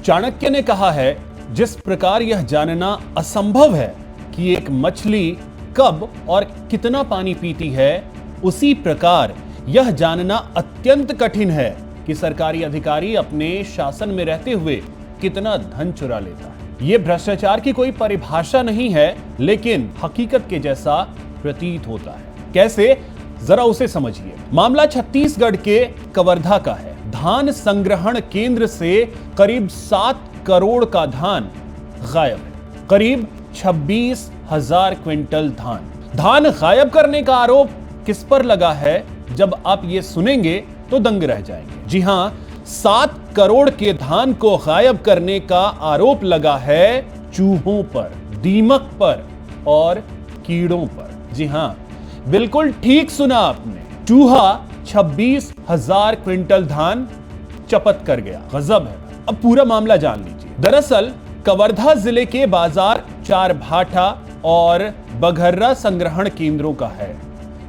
चाणक्य ने कहा है, जिस प्रकार यह जानना असंभव है कि एक मछली कब और कितना पानी पीती है, उसी प्रकार यह जानना अत्यंत कठिन है कि सरकारी अधिकारी अपने शासन में रहते हुए कितना धन चुरा लेता है। यह भ्रष्टाचार की कोई परिभाषा नहीं है, लेकिन हकीकत के जैसा प्रतीत होता है। कैसे, जरा उसे समझिए। मामला छत्तीसगढ़ के कवर्धा का है। धान संग्रहण केंद्र से करीब 7 करोड़ का धान गायब है। करीब 26,000 क्विंटल धान गायब करने का आरोप किस पर लगा है, जब आप ये सुनेंगे तो दंग रह जाएंगे। जी हां, 7 करोड़ के धान को गायब करने का आरोप लगा है चूहों पर, दीमक पर और कीड़ों पर। जी हां, बिल्कुल ठीक सुना आपने। चूहा 26,000 क्विंटल धान चपत कर गया। गजब है। अब पूरा मामला जान लीजिए। दरअसल कवर्धा जिले के बाजार चारभाठा और बघर्रा संग्रहण केंद्रों का है।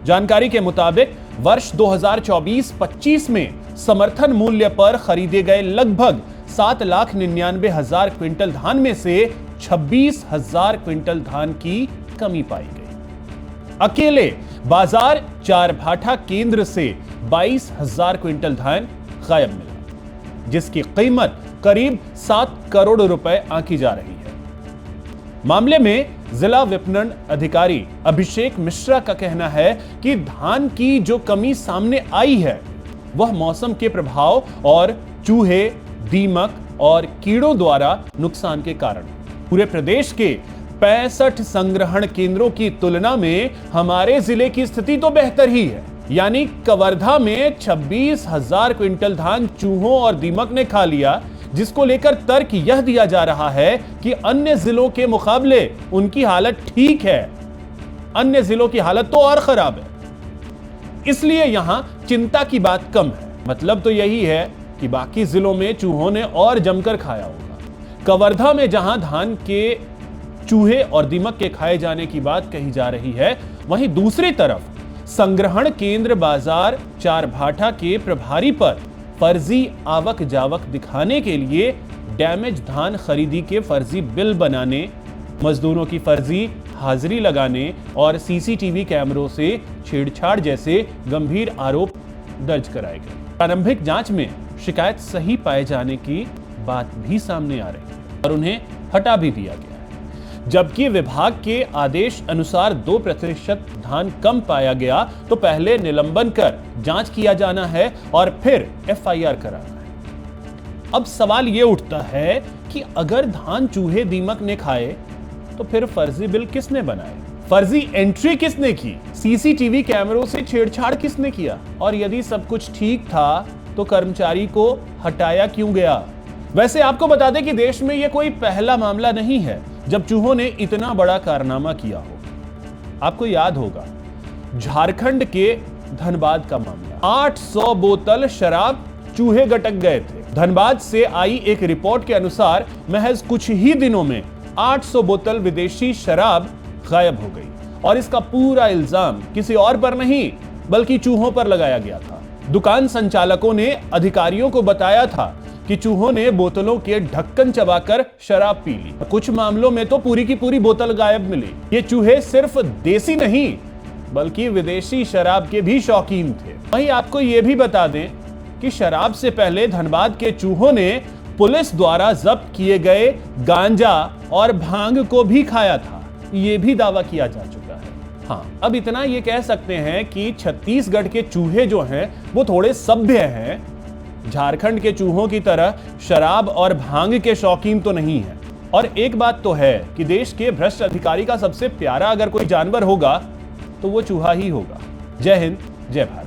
जानकारी के मुताबिक वर्ष 2024-25 में समर्थन मूल्य पर खरीदे गए लगभग 7,99,000 क्विंटल धान में से 26,000 क्विंटल धान की कमी पाई गई। अकेले बाजार चारभाठा केंद्र से 22,000 क्विंटल धान गायब मिला, जिसकी कीमत करीब 7 करोड़ रुपए आंकी जा रही है। मामले में जिला विपणन अधिकारी अभिषेक मिश्रा का कहना है कि धान की जो कमी सामने आई है, वह मौसम के प्रभाव और चूहे, दीमक और कीड़ों द्वारा नुकसान के कारण। पूरे प्रदेश के 65 संग्रहण केंद्रों की तुलना में हमारे जिले की स्थिति तो बेहतर ही है। यानी कवर्धा में 26,000 क्विंटल धान चूहों और दीमक ने खा लिया, जिसको लेकर तर्क यह दिया जा रहा है कि अन्य जिलों के मुकाबले उनकी हालत ठीक है। अन्य जिलों की हालत तो और खराब है, इसलिए यहां चिंता की बात कम है। मतलब तो यही है कि बाकी जिलों में चूहों ने और जमकर खाया होगा। कवर्धा में जहां धान के चूहे और दीमक के खाए जाने की बात कही जा रही है, वहीं दूसरी तरफ संग्रहण केंद्र बाजार चारभाठा के प्रभारी पर फर्जी आवक जावक दिखाने के लिए डैमेज धान खरीदी के फर्जी बिल बनाने, मजदूरों की फर्जी हाजिरी लगाने और सीसीटीवी कैमरों से छेड़छाड़ जैसे गंभीर आरोप दर्ज कराए गए। प्रारंभिक जांच में शिकायत सही पाए जाने की बात भी सामने आ रही है और उन्हें हटा भी दिया गया है। जबकि विभाग के आदेश अनुसार 2% धान कम पाया गया तो पहले निलंबन कर जांच किया जाना है और फिर एफआईआर कराना है। अब सवाल यह उठता है कि अगर धान चूहे दीमक ने खाए तो फिर फर्जी बिल किसने बनाए, फर्जी एंट्री किसने की, सीसीटीवी कैमरों से छेड़छाड़ किसने किया, और यदि सब कुछ ठीक था तो कर्मचारी को हटाया क्यों गया। वैसे आपको बता दें कि देश में यह कोई पहला मामला नहीं है जब चूहों ने इतना बड़ा कारनामा किया हो। आपको याद होगा झारखंड के धनबाद का मामला। 800 बोतल शराब चूहे गटक गए थे। धनबाद से आई एक रिपोर्ट के अनुसार महज कुछ ही दिनों में 800 बोतल विदेशी शराब गायब हो गई और इसका पूरा इल्जाम किसी और पर नहीं बल्कि चूहों पर लगाया गया था। दुकान संचालकों ने अधिकारियों को बताया था कि चूहों ने बोतलों के ढक्कन चबाकर शराब पी ली। कुछ मामलों में तो पूरी की पूरी बोतल गायब मिली। ये चूहे सिर्फ देसी नहीं बल्कि विदेशी शराब के भी शौकीन थे। वहीं आपको ये भी बता दें कि शराब से पहले धनबाद के चूहों ने पुलिस द्वारा जब्त किए गए गांजा और भांग को भी खाया था। ये भी दावा किया जा चुका है। हाँ, अब इतना ये कह सकते हैं कि छत्तीसगढ़ के चूहे जो हैं वो थोड़े सभ्य हैं। झारखंड के चूहों की तरह शराब और भांग के शौकीन तो नहीं है। और एक बात तो है कि देश के भ्रष्ट अधिकारी का सबसे प्यारा अगर कोई जानवर होगा तो वो चूहा ही होगा। जय हिंद, जय भारत।